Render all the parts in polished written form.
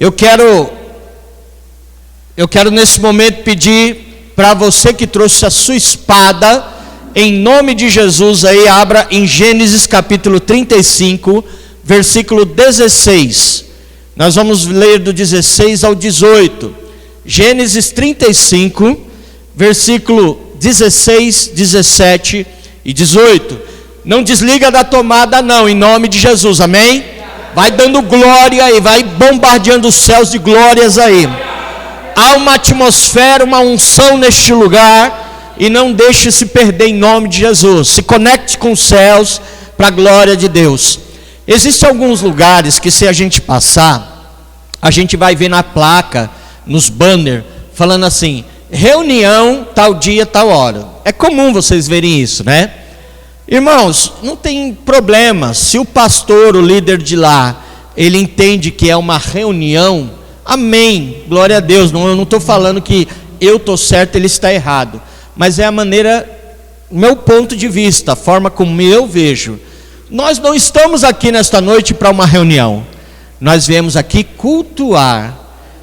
Eu quero nesse momento pedir para você que trouxe a sua espada, em nome de Jesus, aí abra em Gênesis capítulo 35, versículo 16. Nós vamos ler do 16 ao 18. Gênesis 35, versículo 16, 17 e 18. Não desliga da tomada não, em nome de Jesus, amém? Vai dando glória e vai bombardeando os céus de glórias aí. Há uma atmosfera, uma unção neste lugar, e não deixe se perder em nome de Jesus. Se conecte com os céus para a glória de Deus. Existem alguns lugares que, se a gente passar, a gente vai ver na placa, nos banners, falando assim: reunião tal dia, tal hora. É comum vocês verem isso, né? Irmãos, não tem problema. Se o pastor, o líder de lá, ele entende que é uma reunião, amém, glória a Deus. Eu não estou falando que eu estou certo, ele está errado, mas é a maneira, meu ponto de vista, a forma como eu vejo. Nós não estamos aqui nesta noite para uma reunião. Nós viemos aqui cultuar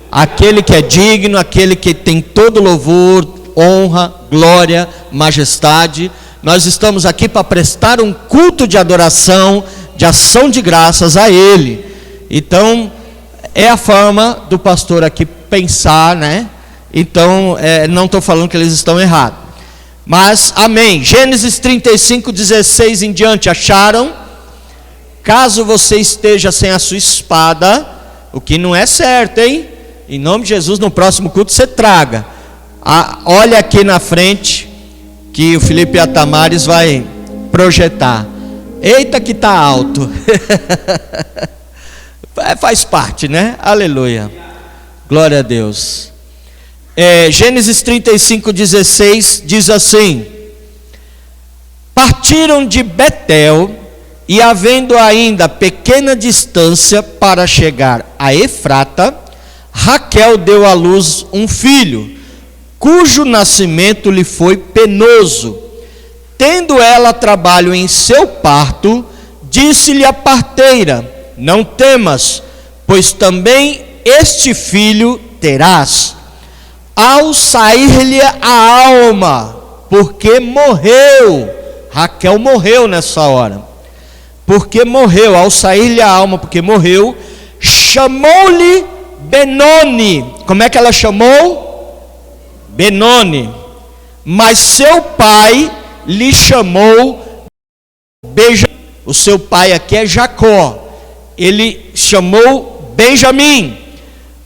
aquele que é digno, aquele que tem todo louvor, honra, glória, majestade. Nós estamos aqui para prestar um culto de adoração, de ação de graças a Ele. Então, é a forma do pastor aqui pensar, né? Então, não estou falando que eles estão errados. Mas, amém. Gênesis 35, 16 em diante, acharam? Caso você esteja sem a sua espada, o que não é certo, hein? Em nome de Jesus, no próximo culto você traga. Olha aqui na frente, que o Felipe Atamares vai projetar. Eita que está alto. Faz parte, né? Aleluia. Glória a Deus. Gênesis 35, 16 diz assim: partiram de Betel, e havendo ainda pequena distância para chegar a Efrata, Raquel deu à luz um filho, cujo nascimento lhe foi penoso. Tendo ela trabalho em seu parto, disse-lhe a parteira: não temas, pois também este filho terás. Ao sair-lhe a alma, porque morreu, Raquel morreu nessa hora, porque morreu, ao sair-lhe a alma, porque morreu, chamou-lhe Benoni. Como é que ela chamou? Benoni. Mas seu pai lhe chamou Benjamim. O seu pai aqui é Jacó, ele chamou Benjamim.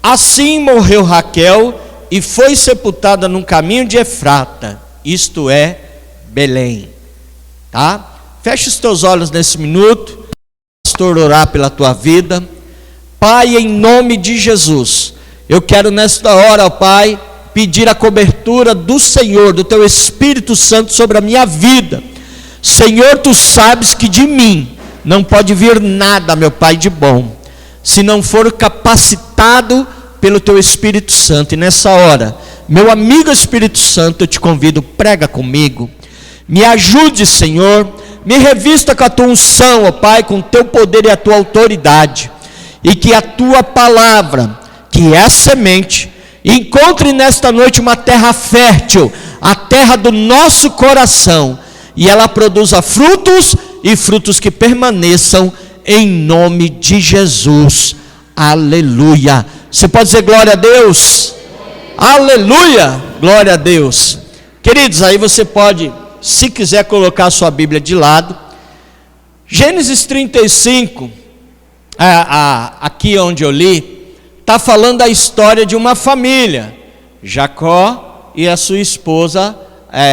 Assim morreu Raquel e foi sepultada num caminho de Efrata, isto é, Belém. Tá? Feche os teus olhos nesse minuto, pastor, orar pela tua vida. Pai, em nome de Jesus, eu quero nesta hora, ó Pai, pedir a cobertura do Senhor, do teu Espírito Santo sobre a minha vida. Senhor, tu sabes que de mim não pode vir nada, meu Pai, de bom, se não for capacitado pelo teu Espírito Santo. E nessa hora, meu amigo Espírito Santo, eu te convido, prega comigo, me ajude, Senhor, me revista com a tua unção, ó Pai, com o teu poder e a tua autoridade, e que a tua palavra, que é a semente, encontre nesta noite uma terra fértil, a terra do nosso coração, e ela produza frutos, e frutos que permaneçam, em nome de Jesus. Aleluia. Você pode dizer glória a Deus? Aleluia, glória a Deus. Queridos, aí você pode, se quiser, colocar a sua Bíblia de lado. Gênesis 35, aqui onde eu li, está falando da história de uma família, Jacó e a sua esposa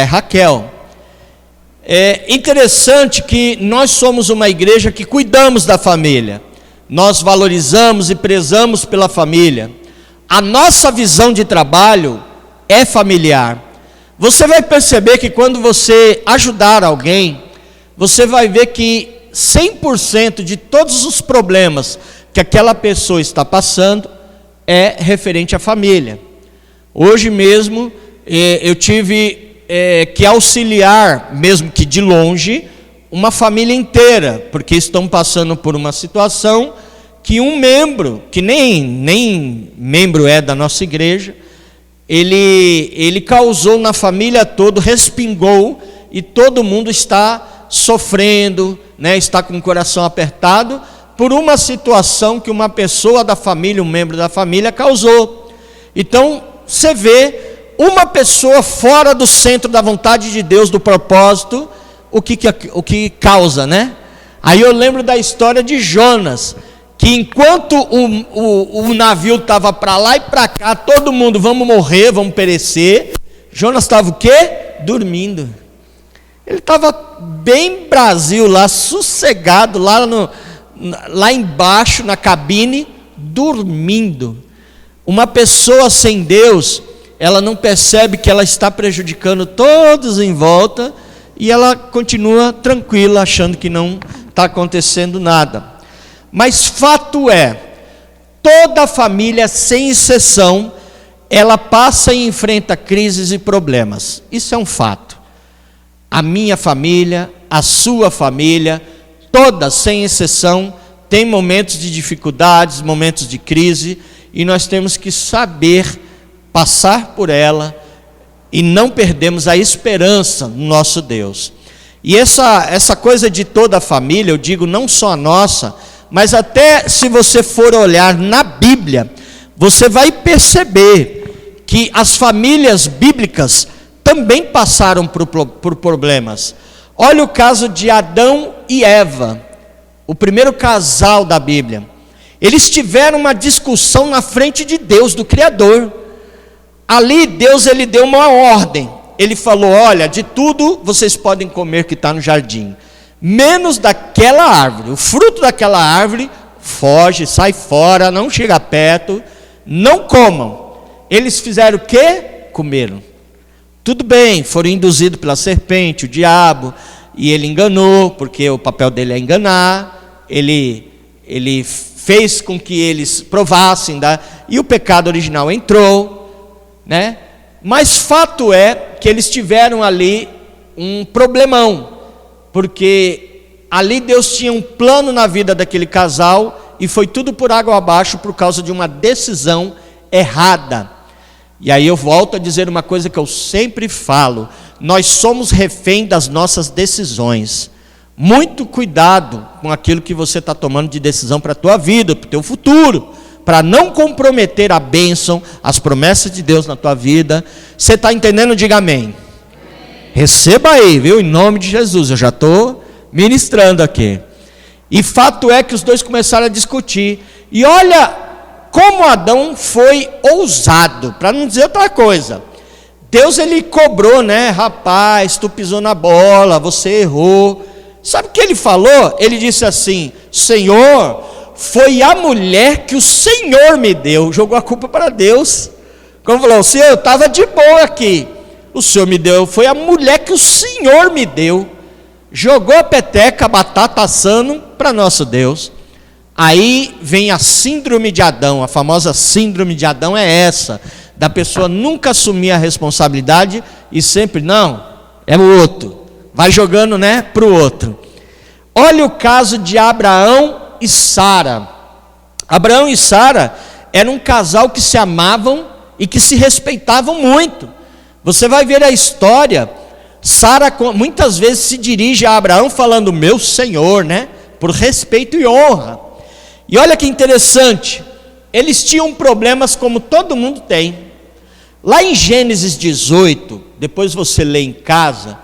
Raquel. É interessante que nós somos uma igreja que cuidamos da família, nós valorizamos e prezamos pela família. A nossa visão de trabalho é familiar. Você vai perceber que quando você ajudar alguém, você vai ver que 100% de todos os problemas que aquela pessoa está passando é referente à família. Hoje mesmo eu tive que auxiliar, mesmo que de longe, uma família inteira, porque estão passando por uma situação que um membro, que nem membro é da nossa igreja, ele causou na família toda, respingou, e todo mundo está sofrendo, né, está com o coração apertado, por uma situação que uma pessoa da família, um membro da família causou. Então, você vê uma pessoa fora do centro da vontade de Deus, do propósito, o que causa, né? Aí eu lembro da história de Jonas, que enquanto o navio estava para lá e para cá, todo mundo, vamos morrer, vamos perecer, Jonas estava o quê? Dormindo. Ele estava bem Brasil lá, sossegado, lá embaixo na cabine, dormindo. Uma pessoa sem Deus, ela não percebe que ela está prejudicando todos em volta, e ela continua tranquila, achando que não está acontecendo nada. Mas fato é, toda família, sem exceção, ela passa e enfrenta crises e problemas. Isso é um fato. A minha família, a sua família, todas, sem exceção, tem momentos de dificuldades, momentos de crise, e nós temos que saber passar por ela e não perdemos a esperança no nosso Deus. E essa coisa de toda a família, eu digo não só a nossa, mas até se você for olhar na Bíblia, você vai perceber que as famílias bíblicas também passaram por problemas. Olha o caso de Adão e Eva, o primeiro casal da Bíblia. Eles tiveram uma discussão na frente de Deus, do Criador. Ali Deus, ele deu uma ordem. Ele falou: olha, de tudo vocês podem comer que está no jardim, menos daquela árvore. O fruto daquela árvore, foge, sai fora, não chega perto, não comam. Eles fizeram o quê? Comeram. Tudo bem, foram induzidos pela serpente, o diabo, e ele enganou, porque o papel dele é enganar. Ele fez com que eles provassem, e o pecado original entrou, né? Mas fato é que eles tiveram ali um problemão, porque ali Deus tinha um plano na vida daquele casal, e foi tudo por água abaixo por causa de uma decisão errada. E aí eu volto a dizer uma coisa que eu sempre falo: nós somos refém das nossas decisões. Muito cuidado com aquilo que você está tomando de decisão para a tua vida, para o teu futuro, para não comprometer a bênção, as promessas de Deus na tua vida. Você está entendendo? Diga amém. Receba aí, viu? Em nome de Jesus, eu já estou ministrando aqui. E fato é que os dois começaram a discutir, e olha como Adão foi ousado, para não dizer outra coisa. Deus, ele cobrou, né? Rapaz, tu pisou na bola, você errou. Sabe o que ele falou? Ele disse assim: Senhor, foi a mulher que o Senhor me deu. Jogou a culpa para Deus. Como falou: Senhor, eu estava de boa aqui, o Senhor me deu, foi a mulher que o Senhor me deu. Jogou a peteca, a batata assando para nosso Deus. Aí vem a síndrome de Adão. A famosa síndrome de Adão é essa, da pessoa nunca assumir a responsabilidade e sempre, não, é o outro, vai jogando, né, para o outro. Olha o caso de Abraão e Sara. Abraão e Sara eram um casal que se amavam e que se respeitavam muito. Você vai ver a história. Sara muitas vezes se dirige a Abraão falando: meu senhor, né, por respeito e honra. E olha que interessante, eles tinham problemas como todo mundo tem. Lá em Gênesis 18, depois você lê em casa.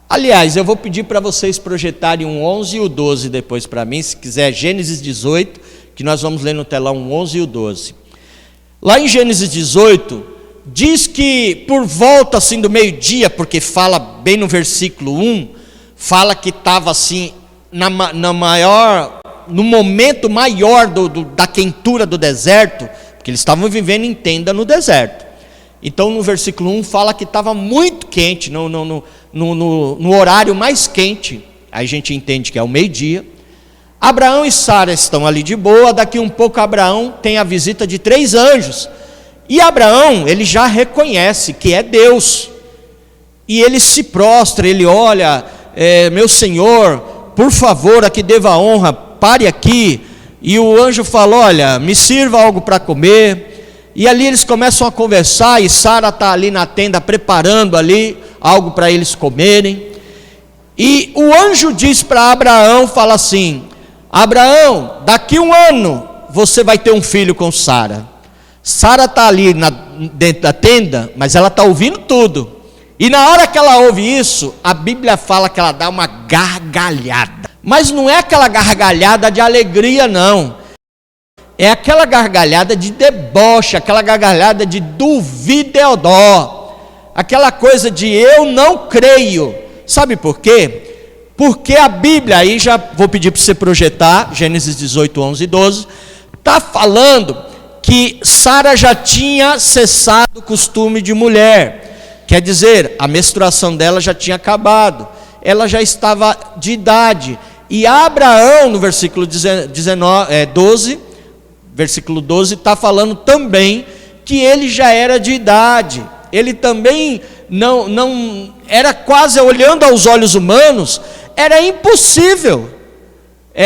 Aliás, eu vou pedir para vocês projetarem o 11 e o 12 depois para mim, se quiser. Gênesis 18, que nós vamos ler no telão o 11 e o 12. Lá em Gênesis 18, diz que por volta assim do meio-dia, porque fala bem no versículo 1, fala que estava assim no momento maior da quentura do deserto, porque eles estavam vivendo em tenda no deserto. Então no versículo 1 fala que estava muito quente, no horário mais quente. Aí a gente entende que é o meio-dia. Abraão e Sara estão ali de boa. Daqui um pouco Abraão tem a visita de 3 anjos, e Abraão, ele já reconhece que é Deus, e ele se prostra, ele olha: meu senhor, por favor, aqui deva honra, pare aqui. e o anjo falou: olha, me sirva algo para comer. E ali eles começam a conversar, e Sara está ali na tenda preparando ali algo para eles comerem. E o anjo diz para Abraão, fala assim: Abraão, daqui 1 ano você vai ter um filho com Sara. Sara está ali dentro da tenda, mas ela está ouvindo tudo. E na hora que ela ouve isso, a Bíblia fala que ela dá uma gargalhada. Mas não é aquela gargalhada de alegria, não. É aquela gargalhada de deboche, aquela gargalhada de duvideodó, aquela coisa de eu não creio. Sabe por quê? Porque a Bíblia, aí já vou pedir para você projetar, Gênesis 18, 11 e 12, está falando que Sara já tinha cessado o costume de mulher, quer dizer, a menstruação dela já tinha acabado, ela já estava de idade, e Abraão, no versículo 12, versículo 12, está falando também que ele já era de idade, ele também não era quase, olhando aos olhos humanos, era impossível,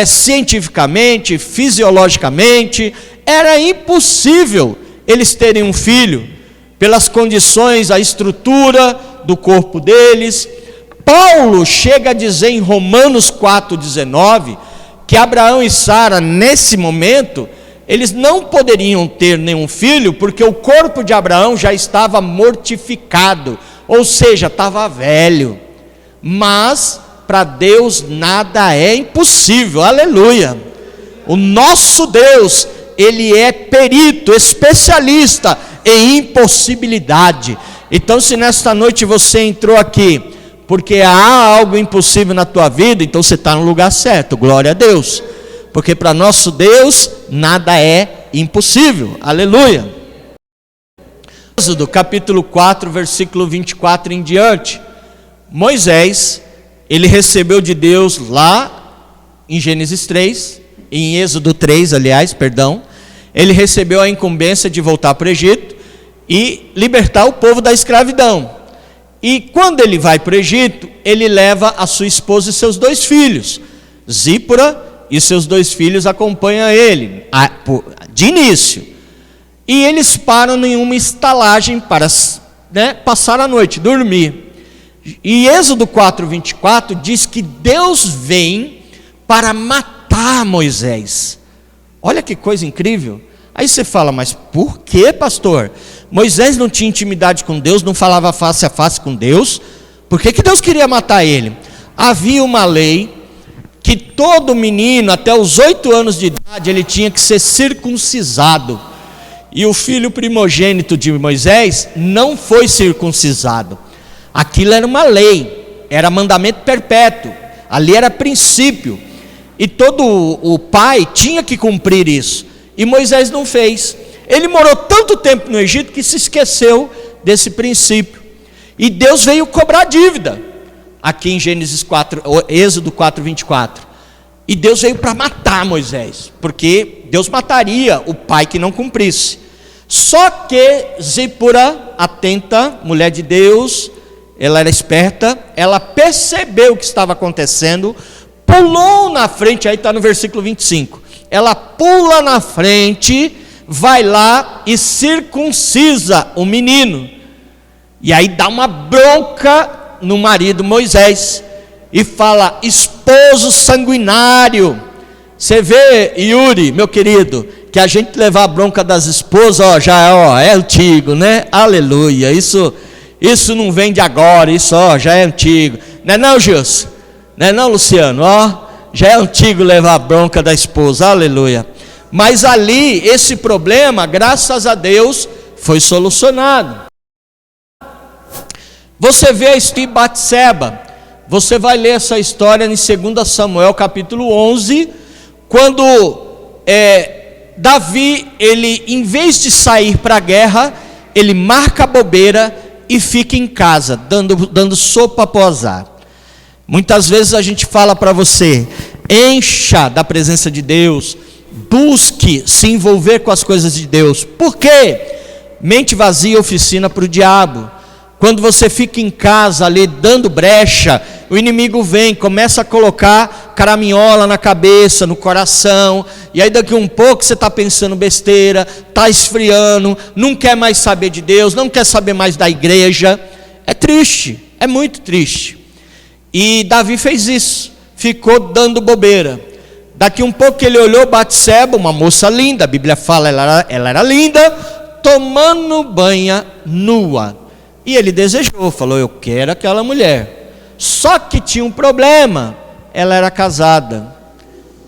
cientificamente, fisiologicamente, era impossível eles terem um filho, pelas condições, a estrutura do corpo deles. Paulo chega a dizer em Romanos 4,19, que Abraão e Sara, nesse momento, eles não poderiam ter nenhum filho, porque o corpo de Abraão já estava mortificado, ou seja, estava velho. Mas para Deus nada é impossível, aleluia. O nosso Deus, Ele é perito, especialista em impossibilidade. Então, se nesta noite você entrou aqui porque há algo impossível na tua vida, então você está no lugar certo, glória a Deus. Porque para nosso Deus nada é impossível, aleluia. Êxodo capítulo 4, versículo 24 em diante. Moisés, ele recebeu de Deus lá em Gênesis 3, em Êxodo 3, aliás, perdão, ele recebeu a incumbência de voltar para o Egito e libertar o povo da escravidão. E quando ele vai para o Egito, ele leva a sua esposa e seus 2 filhos. Zípora e seus 2 filhos acompanham ele, de início. E eles param em uma estalagem para passar a noite, dormir. E Êxodo 4, 24 diz que Deus vem para matar Moisés. Olha que coisa incrível. Aí você fala, mas por que, pastor? Moisés não tinha intimidade com Deus, não falava face a face com Deus. Por que Deus queria matar ele? Havia uma lei que todo menino até os 8 anos de idade ele tinha que ser circuncisado. E o filho primogênito de Moisés não foi circuncisado. Aquilo era uma lei, era mandamento perpétuo, ali era princípio, e todo o pai tinha que cumprir isso, e Moisés não fez. Ele morou tanto tempo no Egito que se esqueceu desse princípio, e Deus veio cobrar dívida, aqui em Êxodo 4, 24, e Deus veio para matar Moisés, porque Deus mataria o pai que não cumprisse. Só que Zípora, atenta, mulher de Deus, ela era esperta, ela percebeu o que estava acontecendo, pulou na frente, aí está no versículo 25, ela pula na frente, vai lá e circuncisa o menino, e aí dá uma bronca no marido Moisés, e fala, esposo sanguinário. Você vê, Yuri, meu querido, que a gente levar a bronca das esposas, já é antigo, né? Aleluia, isso não vem de agora, isso já é antigo. Não é não, Gilson? Não é não, Luciano? Já é antigo levar a bronca da esposa, aleluia. Mas ali, esse problema, graças a Deus, foi solucionado. Você vê a história de Batseba, você vai ler essa história em 2 Samuel capítulo 11, quando Davi, ele em vez de sair para a guerra, ele marca a bobeira e fica em casa, dando sopa para o azar. Muitas vezes a gente fala para você, encha da presença de Deus, busque se envolver com as coisas de Deus. Por quê? Mente vazia, oficina para o diabo. Quando você fica em casa ali dando brecha, o inimigo vem, começa a colocar caraminhola na cabeça, no coração, e aí daqui um pouco você está pensando besteira, está esfriando, não quer mais saber de Deus, não quer saber mais da igreja. É triste, é muito triste. E Davi fez isso, ficou dando bobeira. Daqui um pouco ele olhou Batseba, uma moça linda, a Bíblia fala, ela era linda, tomando banho nua. E ele desejou, falou, eu quero aquela mulher. Só que tinha um problema, ela era casada.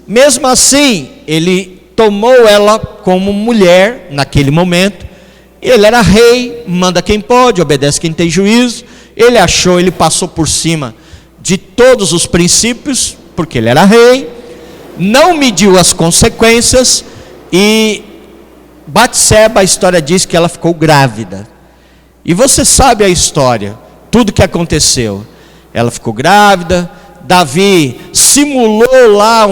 Mesmo assim, ele tomou ela como mulher naquele momento. Ele era rei, manda quem pode, obedece quem tem juízo. Ele passou por cima de todos os princípios, porque ele era rei. Não mediu as consequências e Batseba, a história diz que ela ficou grávida. E você sabe a história, tudo que aconteceu. Ela ficou grávida, Davi simulou lá,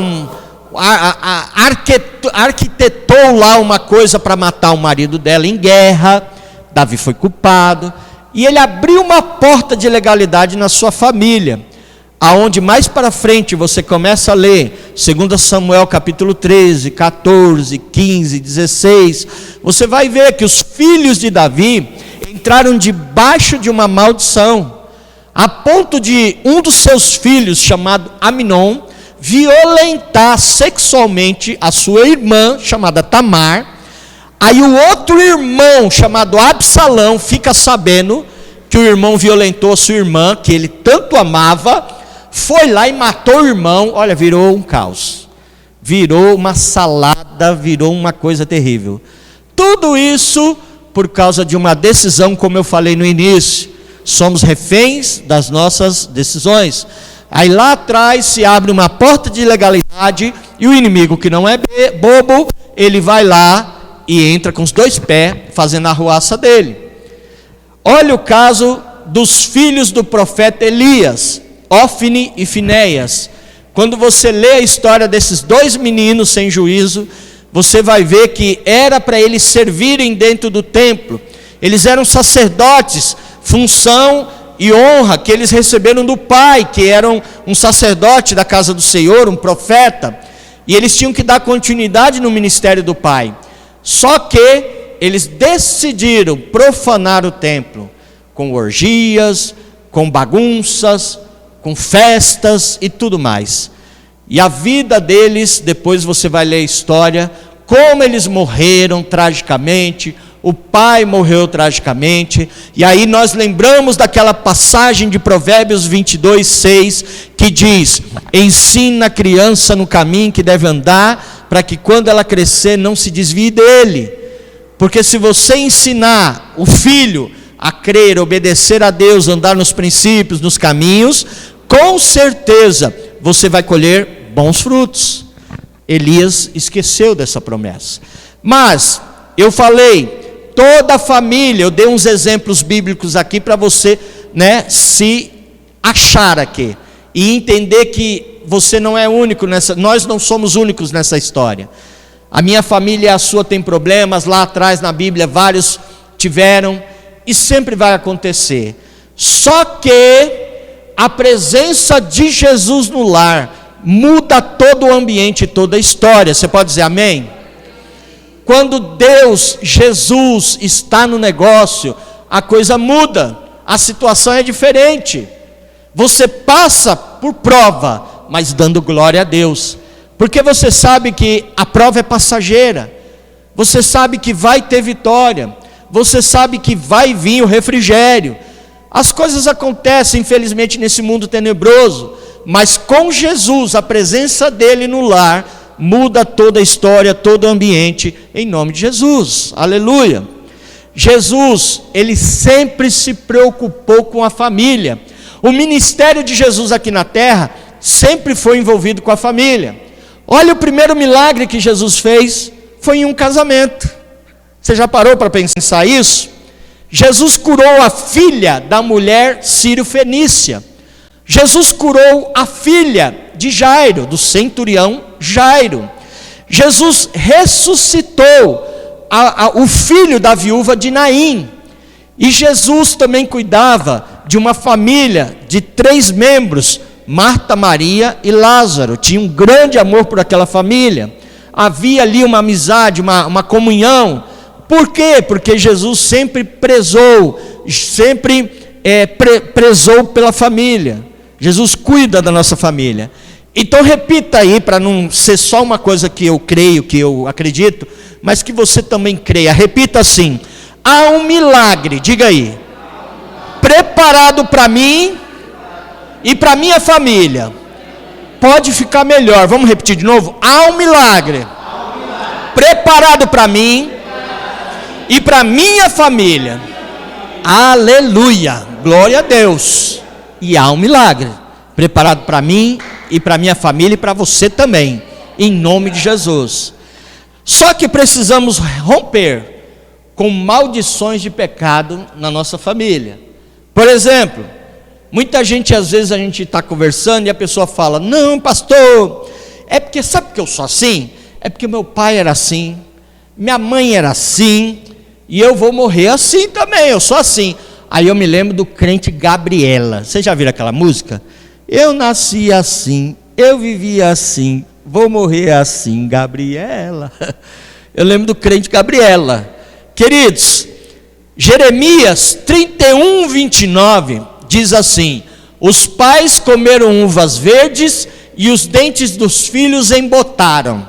arquitetou lá uma coisa para matar o marido dela em guerra. Davi foi culpado, e ele abriu uma porta de legalidade na sua família, aonde mais para frente você começa a ler 2 Samuel capítulo 13, 14, 15, 16, você vai ver que os filhos de Davi entraram debaixo de uma maldição, a ponto de um dos seus filhos, chamado Aminon, violentar sexualmente a sua irmã, chamada Tamar. Aí o outro irmão, chamado Absalão, fica sabendo que o irmão violentou a sua irmã, que ele tanto amava, foi lá e matou o irmão. Olha, virou um caos, virou uma salada, virou uma coisa terrível. Tudo isso por causa de uma decisão, como eu falei no início, somos reféns das nossas decisões. Aí lá atrás se abre uma porta de legalidade, e o inimigo, que não é bobo, ele vai lá e entra com os dois pés, fazendo a arruaça dele. Olha o caso dos filhos do profeta Elias, Ofni e Finéias. Quando você lê a história desses dois meninos sem juízo, você vai ver que era para eles servirem dentro do templo. Eles eram sacerdotes, função e honra que eles receberam do pai, que era um sacerdote da casa do Senhor, um profeta, e eles tinham que dar continuidade no ministério do pai. Só que eles decidiram profanar o templo, com orgias, com bagunças, com festas e tudo mais. E a vida deles, depois você vai ler a história, como eles morreram tragicamente, o pai morreu tragicamente. E aí nós lembramos daquela passagem de Provérbios 22, 6, que diz: ensina a criança no caminho que deve andar, para que quando ela crescer não se desvie dele. Porque se você ensinar o filho a crer, obedecer a Deus, andar nos princípios, nos caminhos, com certeza você vai colher bons frutos. Elias esqueceu dessa promessa. Mas eu falei, toda a família, eu dei uns exemplos bíblicos aqui para você, se achar aqui e entender que você não é único nós não somos únicos nessa história. A minha família e a sua tem problemas, lá atrás na Bíblia vários tiveram, e sempre vai acontecer. Só que a presença de Jesus no lar muda todo o ambiente, toda a história. Você pode dizer amém? Quando Deus, Jesus está no negócio, a coisa muda, a situação é diferente. Você passa por prova, mas dando glória a Deus, porque você sabe que a prova é passageira, você sabe que vai ter vitória, você sabe que vai vir o refrigério. As coisas acontecem, infelizmente, nesse mundo tenebroso, mas com Jesus, a presença dele no lar, muda toda a história, todo o ambiente, em nome de Jesus, aleluia. Jesus, ele sempre se preocupou com a família. O ministério de Jesus aqui na terra sempre foi envolvido com a família. Olha, o primeiro milagre que Jesus fez foi em um casamento. Você já parou para pensar isso? Jesus curou a filha da mulher sírio-fenícia. Jesus curou a filha de Jairo, do centurião Jairo. Jesus ressuscitou o filho da viúva de Naim. E Jesus também cuidava de uma família de 3 membros, Marta, Maria e Lázaro. Tinha um grande amor por aquela família. Havia ali uma amizade, uma comunhão. Por quê? Porque Jesus sempre prezou pela família. Jesus cuida da nossa família. Então repita aí, para não ser só uma coisa que eu creio, que eu acredito, mas que você também creia. Repita assim: há um milagre, diga aí, preparado para mim e para minha família. Pode ficar melhor, vamos repetir de novo. Há um milagre preparado para mim e para minha família. Aleluia, glória a Deus. E há um milagre preparado para mim e para minha família e para você também, em nome de Jesus. Só que precisamos romper com maldições de pecado na nossa família. Por exemplo, muita gente, às vezes a gente está conversando e a pessoa fala: não, pastor, é porque, sabe porque eu sou assim? É porque meu pai era assim, minha mãe era assim, e eu vou morrer assim também, eu sou assim. Aí eu me lembro do crente Gabriela. Vocês já viram aquela música? Eu nasci assim, eu vivi assim, vou morrer assim, Gabriela. Eu lembro do crente Gabriela. Queridos, Jeremias 31, 29 diz assim: os pais comeram uvas verdes e os dentes dos filhos embotaram.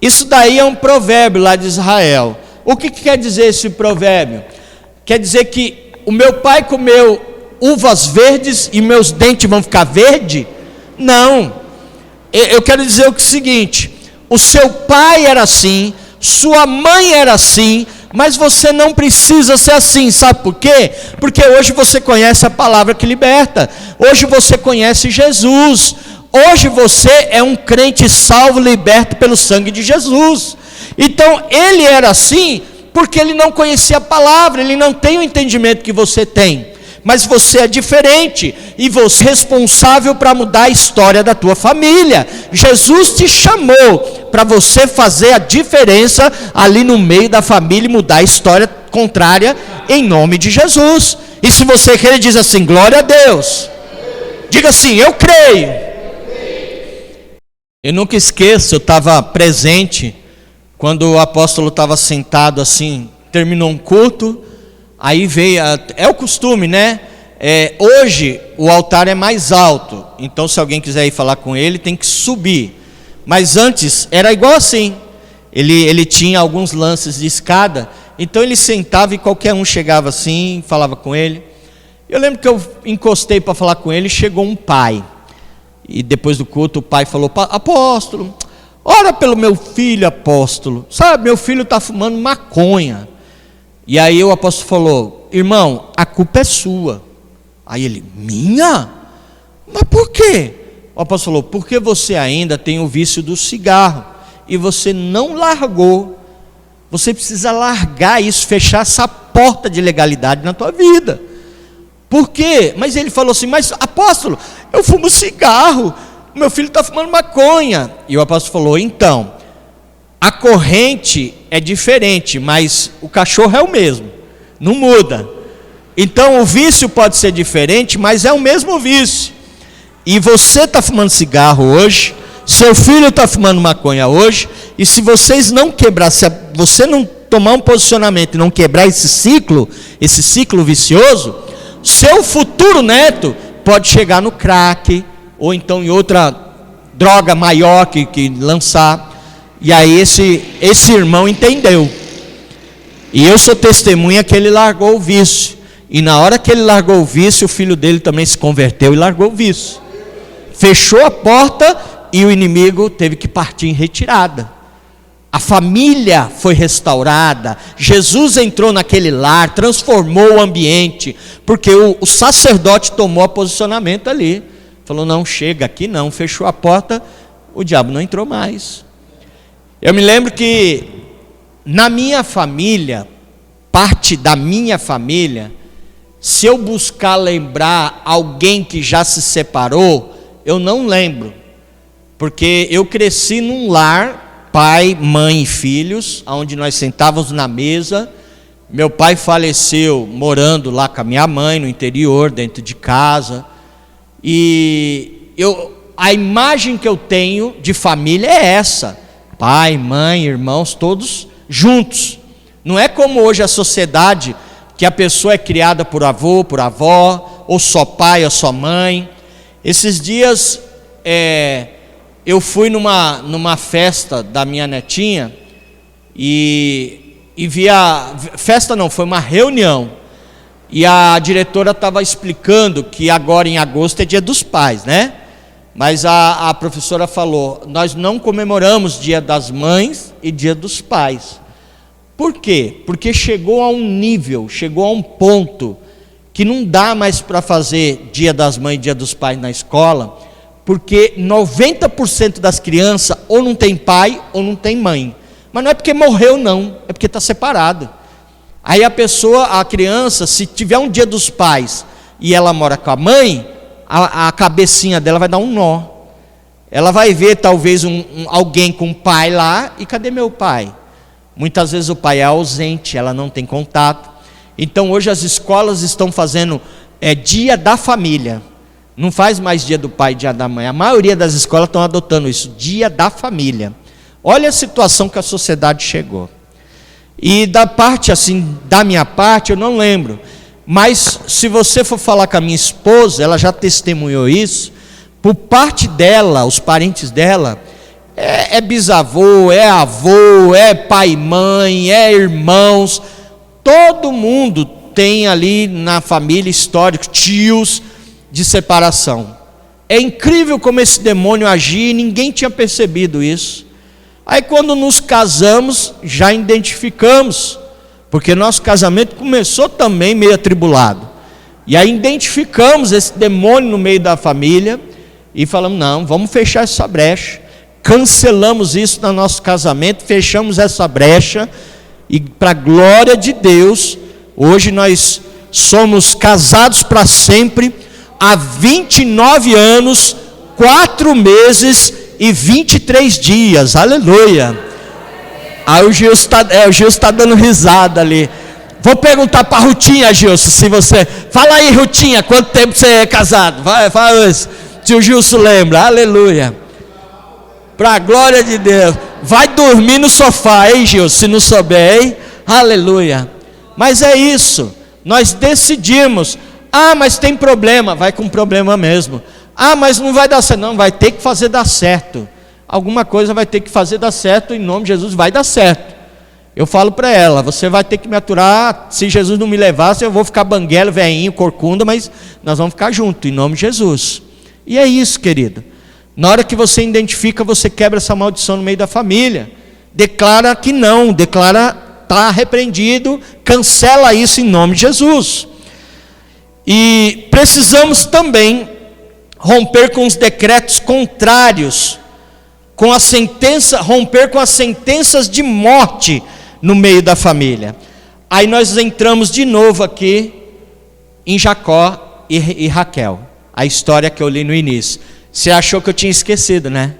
Isso daí é um provérbio lá de Israel. O que quer dizer esse provérbio? Quer dizer que o meu pai comeu uvas verdes e meus dentes vão ficar verdes? Não. Eu quero dizer o seguinte: o seu pai era assim, sua mãe era assim, mas você não precisa ser assim. Sabe por quê? Porque hoje você conhece a palavra que liberta. Hoje você conhece Jesus. Hoje você é um crente salvo, liberto pelo sangue de Jesus. Então ele era assim porque ele não conhecia a palavra, ele não tem o entendimento que você tem. Mas você é diferente e você é responsável para mudar a história da tua família. Jesus te chamou para você fazer a diferença ali no meio da família e mudar a história contrária em nome de Jesus. E se você crê, diz assim: glória a Deus. Diga assim: eu creio. Eu nunca esqueço, eu estava presente quando o apóstolo estava sentado assim, terminou um culto. Aí veio, é o costume, né? Hoje o altar é mais alto, então se alguém quiser ir falar com ele, tem que subir. Mas antes era igual assim, ele tinha alguns lances de escada, então ele sentava e qualquer um chegava assim, falava com ele. Eu lembro que eu encostei para falar com ele, chegou um pai, e depois do culto o pai falou: apóstolo, ora pelo meu filho, apóstolo, sabe, meu filho está fumando maconha. E aí o apóstolo falou: irmão, a culpa é sua. Aí ele: minha? Mas por quê? O apóstolo falou: porque você ainda tem o vício do cigarro e você não largou. Você precisa largar isso, fechar essa porta de legalidade na tua vida. Por quê? Mas ele falou assim: mas apóstolo, eu fumo cigarro, meu filho está fumando maconha. E o apóstolo falou: então, a corrente é diferente, mas o cachorro é o mesmo, não muda. Então o vício pode ser diferente, mas é o mesmo vício. E você está fumando cigarro hoje, seu filho está fumando maconha hoje, e se vocês não quebrar, se você não tomar um posicionamento e não quebrar esse ciclo vicioso, seu futuro neto pode chegar no crack, ou então em outra droga maior que lançar. E aí esse irmão entendeu. E eu sou testemunha que ele largou o vício. E na hora que ele largou o vício, o filho dele também se converteu e largou o vício. Fechou a porta e o inimigo teve que partir em retirada. A família foi restaurada. Jesus entrou naquele lar, transformou o ambiente, porque o sacerdote tomou posicionamento ali. Falou: não, chega aqui não. Fechou a porta, o diabo não entrou mais. Eu me lembro que na minha família, parte da minha família, se eu buscar lembrar alguém que já se separou, eu não lembro, porque eu cresci num lar, pai, mãe e filhos, onde nós sentávamos na mesa. Meu pai faleceu morando lá com a minha mãe no interior, dentro de casa. E a imagem que eu tenho de família é essa: pai, mãe, irmãos, todos juntos. Não é como hoje a sociedade, que a pessoa é criada por avô, por avó, ou só pai ou só mãe. Esses dias eu fui numa festa da minha netinha e festa não, foi uma reunião, e a diretora estava explicando que agora em agosto é dia dos pais, né? Mas a professora falou: nós não comemoramos dia das mães e dia dos pais. Por quê? Porque chegou a um nível, chegou a um ponto que não dá mais para fazer dia das mães e dia dos pais na escola, porque 90% das crianças ou não tem pai ou não tem mãe. Mas não é porque morreu não, é porque está separado. Aí a criança, se tiver um dia dos pais e ela mora com a mãe, a cabecinha dela vai dar um nó. Ela vai ver talvez alguém com pai lá, e cadê meu pai? Muitas vezes o pai é ausente, ela não tem contato. Então hoje as escolas estão fazendo dia da família. Não faz mais dia do pai e dia da mãe. A maioria das escolas estão adotando isso, dia da família. Olha a situação que a sociedade chegou. E da minha parte, eu não lembro. Mas se você for falar com a minha esposa, ela já testemunhou isso. Por parte dela, os parentes dela, é bisavô, é avô, é pai e mãe, é irmãos. Todo mundo tem ali na família histórico, tios de separação. É incrível como esse demônio agia, e ninguém tinha percebido isso. Aí quando nos casamos, já identificamos, porque nosso casamento começou também meio atribulado. E aí identificamos esse demônio no meio da família e falamos: não, vamos fechar essa brecha. Cancelamos isso no nosso casamento, fechamos essa brecha, e para a glória de Deus, hoje nós somos casados para sempre, há 29 anos, 4 meses e 23 dias, aleluia. Aí o Gilson está dando risada ali. Vou perguntar para a Rutinha, Gilson, se você... Fala aí, Rutinha, quanto tempo você é casado? Fala isso, se o Gilson lembra, aleluia. Para a glória de Deus. Vai dormir no sofá, hein, Gilson, se não souber, hein? Aleluia. Mas é isso, nós decidimos. Mas tem problema, vai com problema mesmo. Mas não vai dar certo. Não, vai ter que fazer dar certo. Alguma coisa vai ter que fazer dar certo, em nome de Jesus vai dar certo. Eu falo para ela: você vai ter que me aturar, se Jesus não me levasse, eu vou ficar banguelo, veinho, corcunda, mas nós vamos ficar juntos, em nome de Jesus. E é isso, querido. Na hora que você identifica, você quebra essa maldição no meio da família. Declara que não, declara está repreendido, cancela isso em nome de Jesus. E precisamos também romper com os decretos contrários, romper com as sentenças de morte no meio da família. Aí nós entramos de novo aqui em Jacó e Raquel, a história que eu li no início. Você achou que eu tinha esquecido, né?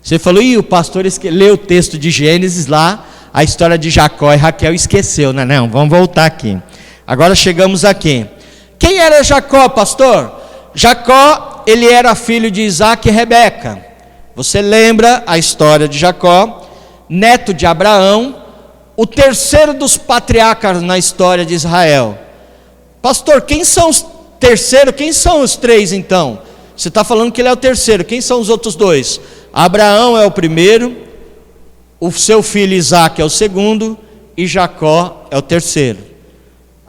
Você falou: o pastor leu o texto de Gênesis lá, a história de Jacó e Raquel, esqueceu, né? Não, vamos voltar aqui. Agora chegamos aqui. Quem era Jacó, pastor? Jacó, ele era filho de Isaac e Rebeca. Você lembra a história de Jacó, neto de Abraão, o terceiro dos patriarcas na história de Israel. Pastor, quem são os terceiros? Quem são os três então? Você está falando que ele é o terceiro, quem são os outros dois? Abraão é o primeiro, o seu filho Isaac é o segundo, e Jacó é o terceiro.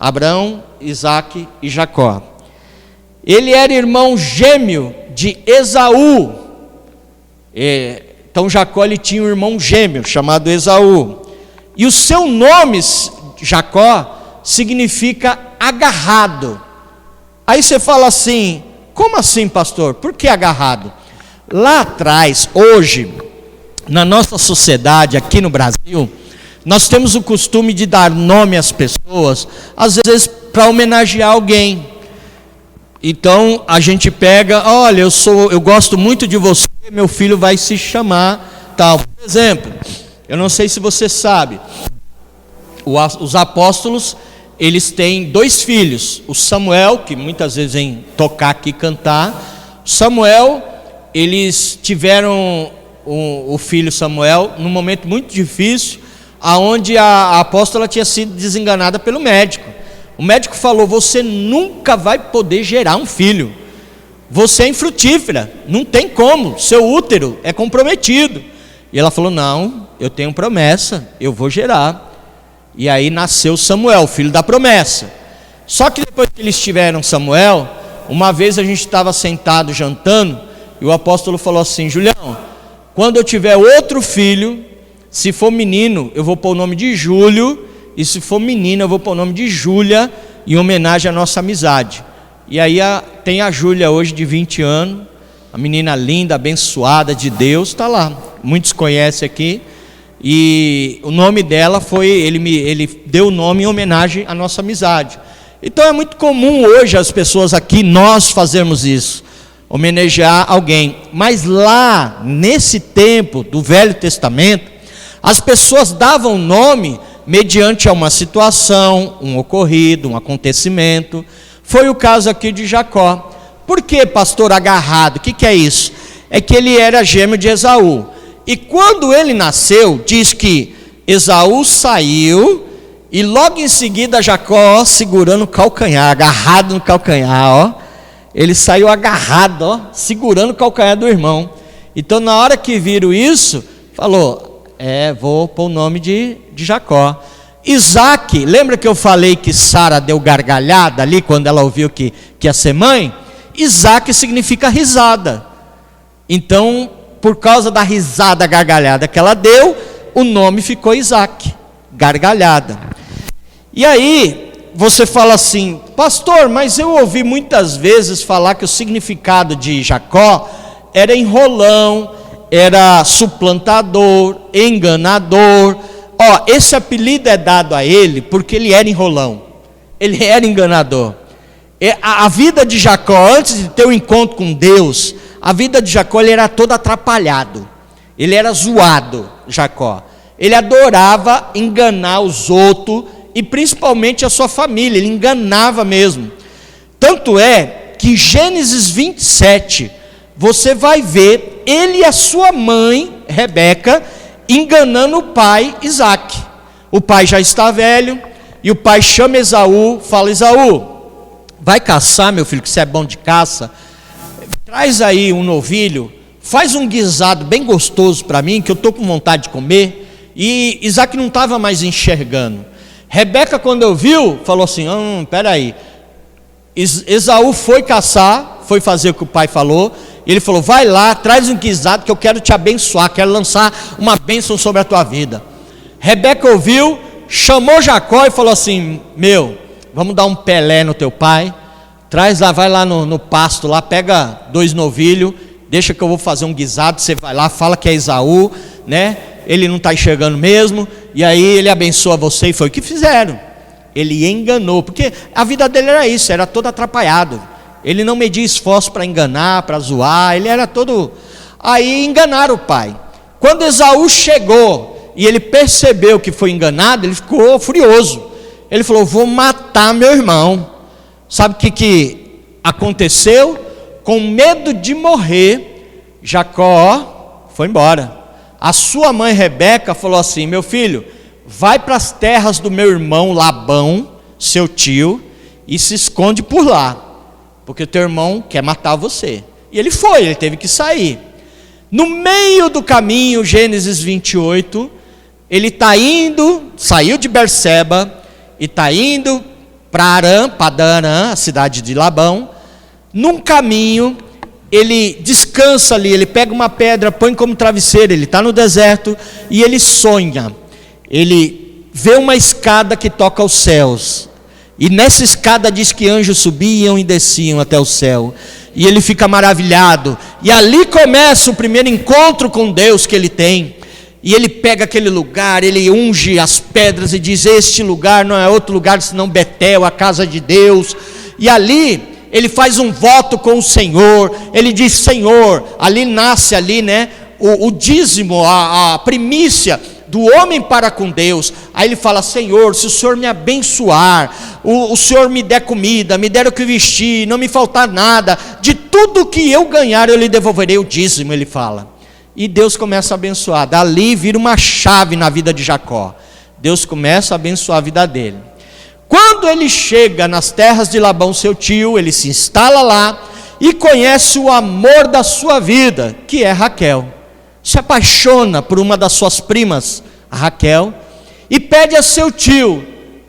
Abraão, Isaac e Jacó. Ele era irmão gêmeo de Esaú. Então Jacó, ele tinha um irmão gêmeo chamado Esaú. E o seu nome, Jacó, significa agarrado. Aí você fala assim: como assim, pastor? Por que agarrado? Lá atrás, hoje, na nossa sociedade, aqui no Brasil, nós temos o costume de dar nome às pessoas, às vezes para homenagear alguém. Então a gente pega: olha, eu gosto muito de você, meu filho vai se chamar tal. Por exemplo, eu não sei se você sabe, os apóstolos, eles têm 2 filhos, o Samuel, que muitas vezes vem tocar aqui e cantar, Samuel, eles tiveram o filho Samuel num momento muito difícil, aonde a apóstola tinha sido desenganada pelo médico. O médico falou: você nunca vai poder gerar um filho, você é infrutífera, não tem como, seu útero é comprometido. E ela falou: não, eu tenho promessa, eu vou gerar. E aí nasceu Samuel, filho da promessa. Só que depois que eles tiveram Samuel, uma vez a gente estava sentado jantando, e o apóstolo falou assim: Julião, quando eu tiver outro filho, se for menino, eu vou pôr o nome de Júlio, e se for menina, eu vou pôr o nome de Júlia, em homenagem à nossa amizade. E aí tem a Júlia hoje de 20 anos, a menina linda, abençoada de Deus, está lá. Muitos conhecem aqui. E o nome dela foi, ele deu o nome em homenagem à nossa amizade. Então é muito comum hoje as pessoas aqui, nós fazermos isso, homenagear alguém. Mas lá, nesse tempo do Velho Testamento, as pessoas davam nome mediante a uma situação, um ocorrido, um acontecimento. Foi o caso aqui de Jacó. Por que, pastor, agarrado? O que é isso? É que ele era gêmeo de Esaú. E quando ele nasceu, diz que Esaú saiu e logo em seguida Jacó segurando o calcanhar, agarrado no calcanhar, ó. Ele saiu agarrado, ó, segurando o calcanhar do irmão. Então na hora que viram isso, falou: vou pôr o nome de Jacó. Isaac, lembra que eu falei que Sara deu gargalhada ali quando ela ouviu que ia ser mãe? Isaac significa risada. Então, por causa da risada gargalhada que ela deu, o nome ficou Isaac, gargalhada. E aí, você fala assim: pastor, mas eu ouvi muitas vezes falar que o significado de Jacó era enrolão, era suplantador, enganador. Esse apelido é dado a ele porque ele era enrolão, ele era enganador. A vida de Jacó, antes de ter o encontro com Deus, a vida de Jacó, ele era todo atrapalhado, ele era zoado, Jacó. Ele adorava enganar os outros e principalmente a sua família, ele enganava mesmo. Tanto é que em Gênesis 27, você vai ver ele e a sua mãe, Rebeca, enganando o pai Isaac. O pai já está velho, e o pai chama Esaú, fala: Esaú, vai caçar, meu filho, que você é bom de caça, traz aí um novilho, faz um guisado bem gostoso para mim, que eu estou com vontade de comer. E Isaac não estava mais enxergando. Rebeca, quando ouviu, falou assim: peraí. Esaú foi caçar, foi fazer o que o pai falou. Ele falou: vai lá, traz um guisado que eu quero te abençoar, quero lançar uma bênção sobre a tua vida. Rebeca ouviu, chamou Jacó e falou assim: vamos dar um Pelé no teu pai, traz lá, vai lá no pasto lá, pega 2 novilhos, deixa que eu vou fazer um guisado, você vai lá, fala que é Esaú, né? Ele não está enxergando mesmo, e aí ele abençoa você. E foi o que fizeram. Ele enganou, porque a vida dele era isso, era todo atrapalhado. Ele não media esforço para enganar, para zoar, ele era todo... Aí enganaram o pai. Quando Esaú chegou e ele percebeu que foi enganado, ele ficou furioso. Ele falou: vou matar meu irmão. Sabe o que aconteceu? Com medo de morrer, Jacó foi embora. A sua mãe Rebeca falou assim: meu filho, vai para as terras do meu irmão Labão, seu tio, e se esconde por lá, porque teu irmão quer matar você. E ele foi, ele teve que sair. No meio do caminho, Gênesis 28, ele está indo, saiu de Berseba, e está indo para Padan-Aram, a cidade de Labão. Num caminho, ele descansa ali, ele pega uma pedra, põe como travesseiro, ele está no deserto, e ele sonha. Ele vê uma escada que toca aos céus, e nessa escada diz que anjos subiam e desciam até o céu, e ele fica maravilhado, e ali começa o primeiro encontro com Deus que ele tem. E ele pega aquele lugar, ele unge as pedras e diz: este lugar não é outro lugar senão Betel, a casa de Deus. E ali ele faz um voto com o Senhor. Ele diz: Senhor, ali nasce ali, né, o dízimo, a primícia do homem para com Deus. Aí ele fala: Senhor, se o Senhor me abençoar, o Senhor me der comida, me der o que vestir, não me faltar nada, de tudo que eu ganhar eu lhe devolverei o dízimo, ele fala. E Deus começa a abençoar. Dali vira uma chave na vida de Jacó. Deus começa a abençoar a vida dele. Quando ele chega nas terras de Labão, seu tio, ele se instala lá e conhece o amor da sua vida, que é Raquel. Se apaixona por uma das suas primas, a Raquel, e pede a seu tio.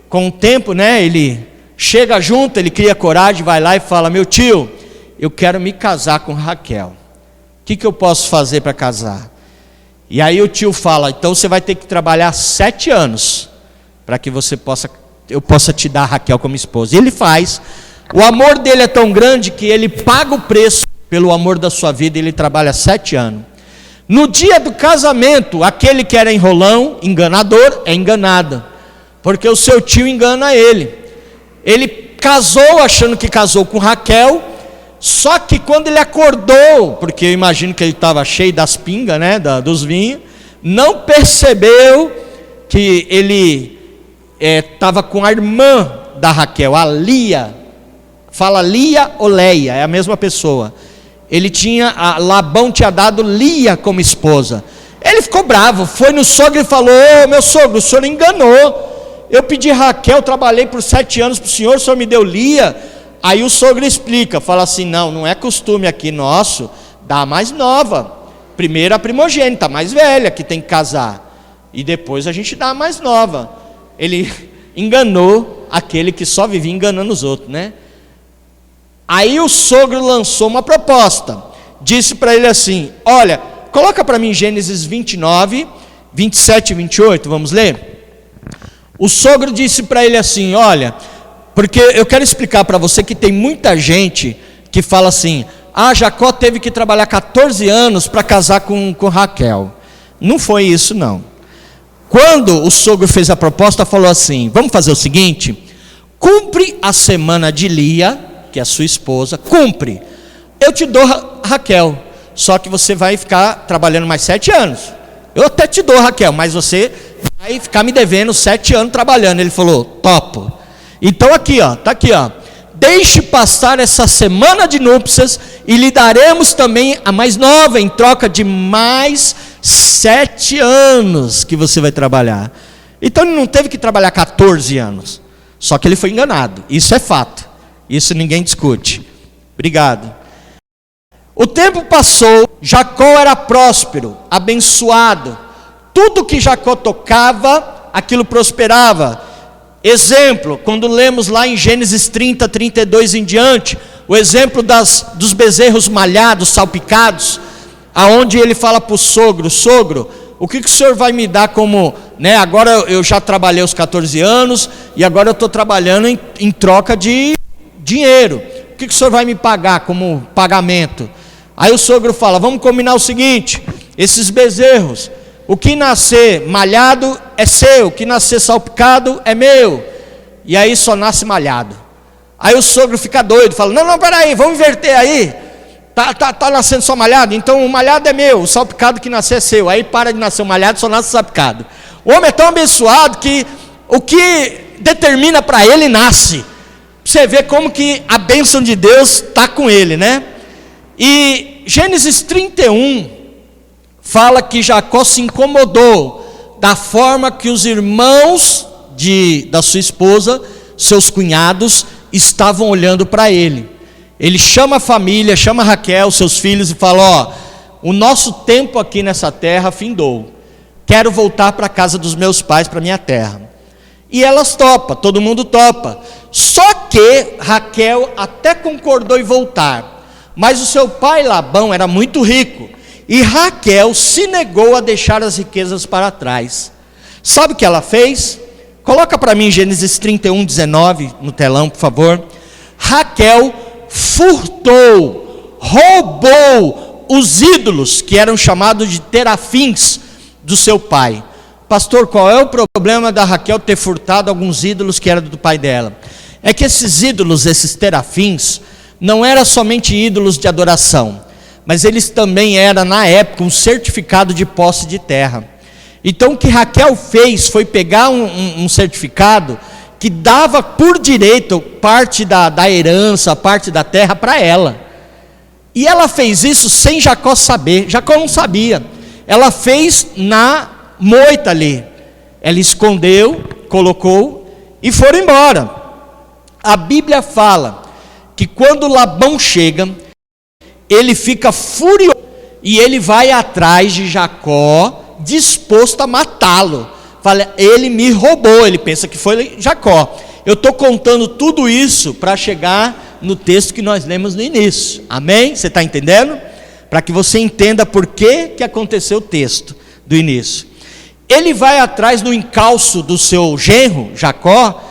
Com o tempo, ele chega junto, ele cria coragem, vai lá e fala: meu tio, eu quero me casar com Raquel. O que eu posso fazer para casar? E aí o tio fala: então você vai ter que trabalhar 7 anos para que eu possa te dar a Raquel como esposa. E ele faz. O amor dele é tão grande que ele paga o preço pelo amor da sua vida, e ele trabalha 7 anos. No dia do casamento, aquele que era enrolão, enganador, é enganado, porque o seu tio engana ele. Ele casou achando que casou com Raquel, só que quando ele acordou, porque eu imagino que ele estava cheio das pingas, dos vinhos, não percebeu que ele estava com a irmã da Raquel, a Lia. Fala Lia ou Leia, é a mesma pessoa. Labão tinha dado Lia como esposa. Ele ficou bravo, foi no sogro e falou: ô meu sogro, o senhor enganou. Eu pedi Raquel, trabalhei por 7 anos para o senhor me deu Lia. Aí o sogro explica, fala assim: não é costume aqui nosso dar a mais nova. Primeiro a primogênita, a mais velha, que tem que casar, e depois a gente dá a mais nova. Ele enganou aquele que só vivia enganando os outros, Aí o sogro lançou uma proposta, disse para ele assim: olha, coloca para mim Gênesis 29, 27 e 28, vamos ler? O sogro disse para ele assim: olha, porque eu quero explicar para você que tem muita gente que fala assim: Jacó teve que trabalhar 14 anos para casar com Raquel. Não foi isso não. Quando o sogro fez a proposta, falou assim: vamos fazer o seguinte, cumpre a semana de Lia, que é a sua esposa, cumpre, eu te dou Raquel, só que você vai ficar trabalhando mais 7 anos, eu até te dou Raquel, mas você vai ficar me devendo 7 anos trabalhando. Ele falou: topo. Então tá aqui, deixe passar essa semana de núpcias e lhe daremos também a mais nova, em troca de mais 7 anos que você vai trabalhar. Então ele não teve que trabalhar 14 anos, só que ele foi enganado, isso é fato, isso ninguém discute. Obrigado. O tempo passou, Jacó era próspero, abençoado, tudo que Jacó tocava, aquilo prosperava. Exemplo, quando lemos lá em Gênesis 30, 32 em diante, o exemplo dos bezerros malhados, salpicados, aonde ele fala para o sogro: sogro, o que o senhor vai me dar como, agora eu já trabalhei os 14 anos, e agora eu estou trabalhando em troca de dinheiro, o que o senhor vai me pagar como pagamento? Aí o sogro fala: vamos combinar o seguinte, esses bezerros, o que nascer malhado é seu, o que nascer salpicado é meu. E aí só nasce malhado. Aí o sogro fica doido, fala: não, peraí, vamos inverter aí. Tá nascendo só malhado, então o malhado é meu, o salpicado que nascer é seu. Aí para de nascer o malhado, só nasce o salpicado. O homem é tão abençoado que o que determina para ele nasce. Você vê como que a bênção de Deus está com ele, E Gênesis 31 fala que Jacó se incomodou da forma que os irmãos da sua esposa, seus cunhados, estavam olhando para ele. Ele chama a família, chama Raquel, seus filhos, e fala: o nosso tempo aqui nessa terra findou, quero voltar para a casa dos meus pais, para a minha terra. E elas topam, todo mundo topa. Só que Raquel até concordou em voltar, mas o seu pai Labão era muito rico, e Raquel se negou a deixar as riquezas para trás. Sabe o que ela fez? Coloca para mim Gênesis 31, 19 no telão, por favor. Raquel furtou, roubou os ídolos que eram chamados de terafins do seu pai. Pastor, qual é o problema da Raquel ter furtado alguns ídolos que eram do pai dela? É que esses ídolos, esses terafins, não eram somente ídolos de adoração, mas eles também eram, na época, um certificado de posse de terra. Então o que Raquel fez foi pegar um certificado que dava por direito parte da herança, parte da terra para ela. E ela fez isso sem Jacó saber. Jacó não sabia. Ela fez na moita ali. Ela escondeu, colocou e foram embora. A Bíblia fala que quando Labão chega, ele fica furioso e ele vai atrás de Jacó, disposto a matá-lo. Fala, ele me roubou. Ele pensa que foi Jacó. Eu estou contando tudo isso para chegar no texto que nós lemos no início. Amém? Você está entendendo? Para que você entenda por que aconteceu o texto do início. Ele vai atrás no encalço do seu genro, Jacó,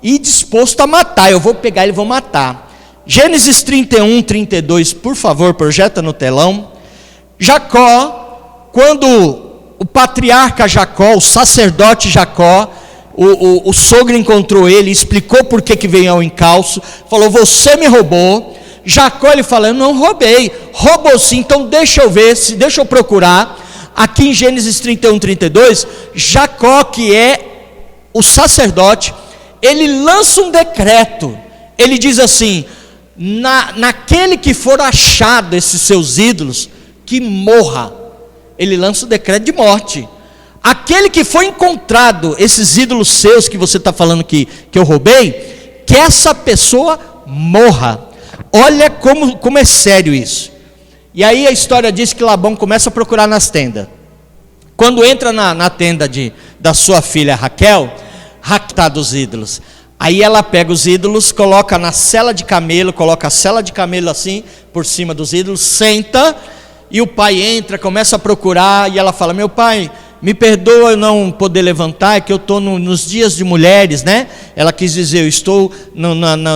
e disposto a matar. Eu vou pegar ele e vou matar. Gênesis 31, 32, por favor, projeta no telão. Jacó, quando o patriarca Jacó, o sacerdote Jacó, o sogro encontrou ele, explicou por que veio ao encalço, falou, você me roubou. Jacó, ele fala, eu não roubei. Roubou sim, então deixa eu ver, deixa eu procurar. Aqui em Gênesis 31, 32, Jacó, que é o sacerdote, ele lança um decreto. Ele diz assim, naquele que for achado esses seus ídolos, que morra. Ele lança o decreto de morte. Aquele que foi encontrado, esses ídolos seus que você está falando que eu roubei, que essa pessoa morra. Olha como é sério isso. E aí a história diz que Labão começa a procurar nas tendas. Quando entra na tenda da sua filha Raquel, está dos ídolos. Aí ela pega os ídolos, coloca na sela de camelo, coloca a sela de camelo assim, por cima dos ídolos, senta, e o pai entra, começa a procurar, e ela fala, meu pai, me perdoa eu não poder levantar, é que eu estou nos dias de mulheres, né? Ela quis dizer, eu estou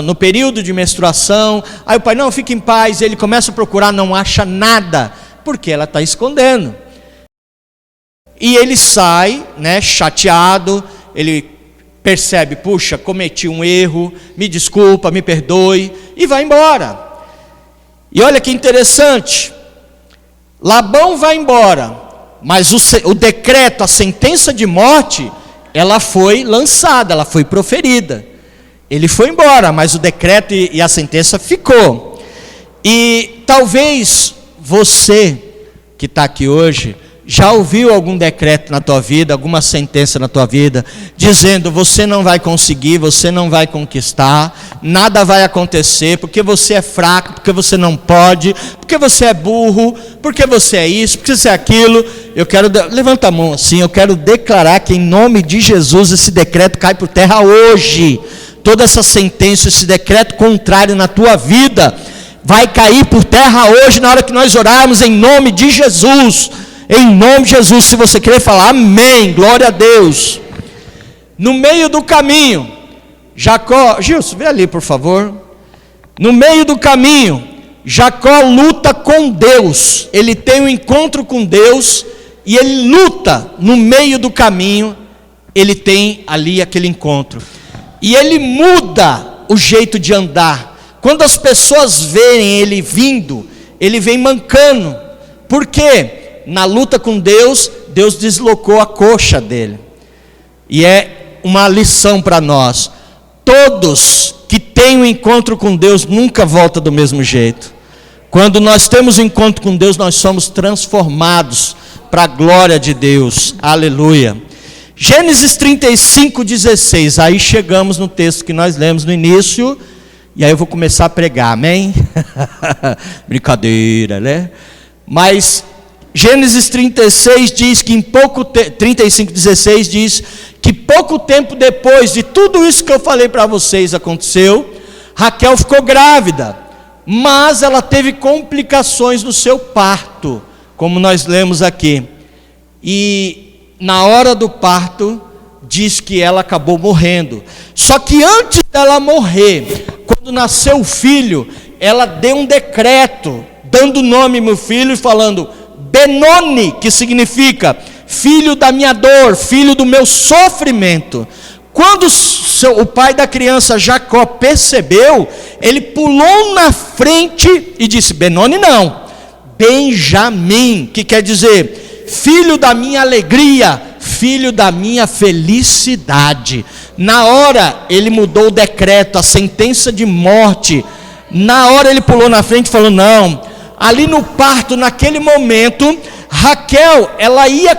no período de menstruação. Aí o pai, não, fica em paz. Ele começa a procurar, não acha nada, porque ela está escondendo. E ele sai, né, chateado, ele percebe, puxa, cometi um erro, me desculpa, me perdoe, e vai embora. E olha que interessante, Labão vai embora, mas o decreto, a sentença de morte, ela foi lançada, ela foi proferida. Ele foi embora, mas o decreto e a sentença ficou. E talvez você que está aqui hoje, já ouviu algum decreto na tua vida, alguma sentença na tua vida, dizendo, você não vai conseguir, você não vai conquistar, nada vai acontecer, porque você é fraco, porque você não pode, porque você é burro, porque você é isso, porque você é aquilo. Eu quero, levanta a mão assim, eu quero declarar que em nome de Jesus, esse decreto cai por terra hoje. Toda essa sentença, esse decreto contrário na tua vida, vai cair por terra hoje, na hora que nós orarmos, em nome de Jesus. Em nome de Jesus, se você querer falar amém, glória a Deus. No meio do caminho, Jacó, Gilson, vem ali por favor. No meio do caminho, Jacó luta com Deus. Ele tem um encontro com Deus e ele luta no meio do caminho. Ele tem ali aquele encontro e ele muda o jeito de andar. Quando as pessoas veem ele vindo, ele vem mancando. Por quê? Na luta com Deus, Deus deslocou a coxa dele. E é uma lição para nós. Todos que têm um encontro com Deus nunca voltam do mesmo jeito. Quando nós temos um encontro com Deus, nós somos transformados para a glória de Deus. Aleluia. Gênesis 35, 16. Aí chegamos no texto que nós lemos no início. E aí eu vou começar a pregar, amém? Brincadeira, né? Mas Gênesis 36 diz que 35:16 diz que pouco tempo depois de tudo isso que eu falei para vocês aconteceu, Raquel ficou grávida, mas ela teve complicações no seu parto, como nós lemos aqui. E na hora do parto diz que ela acabou morrendo. Só que antes dela morrer, quando nasceu o filho, ela deu um decreto dando nome ao meu filho e falando Benoni, que significa filho da minha dor, filho do meu sofrimento. Quando o pai da criança Jacó percebeu, ele pulou na frente e disse, Benoni não, Benjamim, que quer dizer filho da minha alegria, filho da minha felicidade. Na hora ele mudou o decreto, a sentença de morte. Na hora ele pulou na frente e falou: não, ali no parto, naquele momento, Raquel, ela ia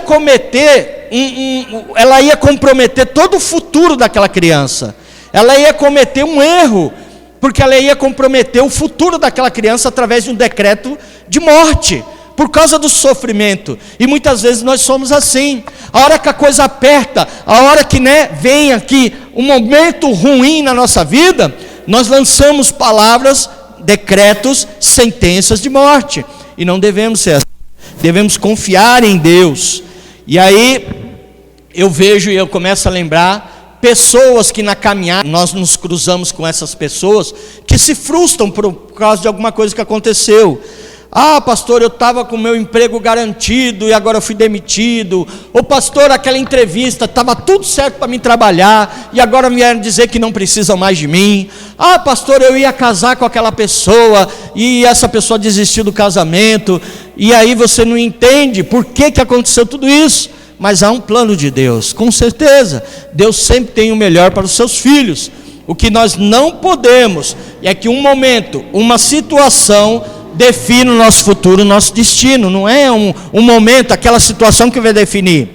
comprometer todo o futuro daquela criança. Ela ia cometer um erro, porque ela ia comprometer o futuro daquela criança através de um decreto de morte, por causa do sofrimento. E muitas vezes nós somos assim. A hora que a coisa aperta, a hora que vem aqui um momento ruim na nossa vida, nós lançamos palavras, decretos, sentenças de morte. E não devemos ser assim. Devemos confiar em Deus. E aí eu vejo e eu começo a lembrar pessoas que na caminhada nós nos cruzamos com essas pessoas que se frustram por causa de alguma coisa que aconteceu. Ah, pastor, eu estava com o meu emprego garantido e agora eu fui demitido. Ou pastor, aquela entrevista, estava tudo certo para mim trabalhar e agora vieram dizer que não precisam mais de mim. Ah, pastor, eu ia casar com aquela pessoa e essa pessoa desistiu do casamento. E aí você não entende por que aconteceu tudo isso. Mas há um plano de Deus, com certeza. Deus sempre tem o melhor para os seus filhos. O que nós não podemos é que um momento, uma situação define o nosso futuro, o nosso destino. Não é um momento, aquela situação que vai definir,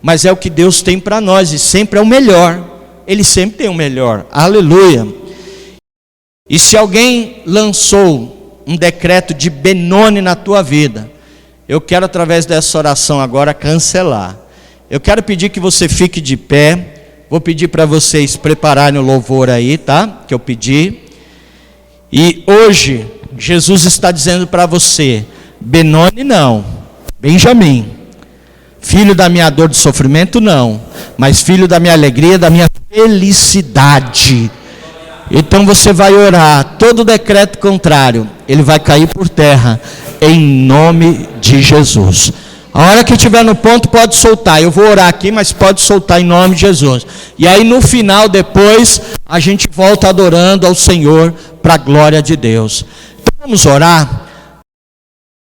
mas é o que Deus tem para nós, e sempre é o melhor. Ele sempre tem o melhor, aleluia. E se alguém lançou um decreto de Benoni na tua vida, eu quero, através dessa oração agora, cancelar. Eu quero pedir que você fique de pé. Vou pedir para vocês prepararem o louvor aí, tá? Que eu pedi. E hoje Jesus está dizendo para você: Benoni não, Benjamim, filho da minha dor de sofrimento não, mas filho da minha alegria, da minha felicidade. Então você vai orar, todo decreto contrário, ele vai cair por terra, em nome de Jesus. A hora que estiver no ponto pode soltar, eu vou orar aqui, mas pode soltar em nome de Jesus. E aí no final, depois, a gente volta adorando ao Senhor, para a glória de Deus. Então vamos orar.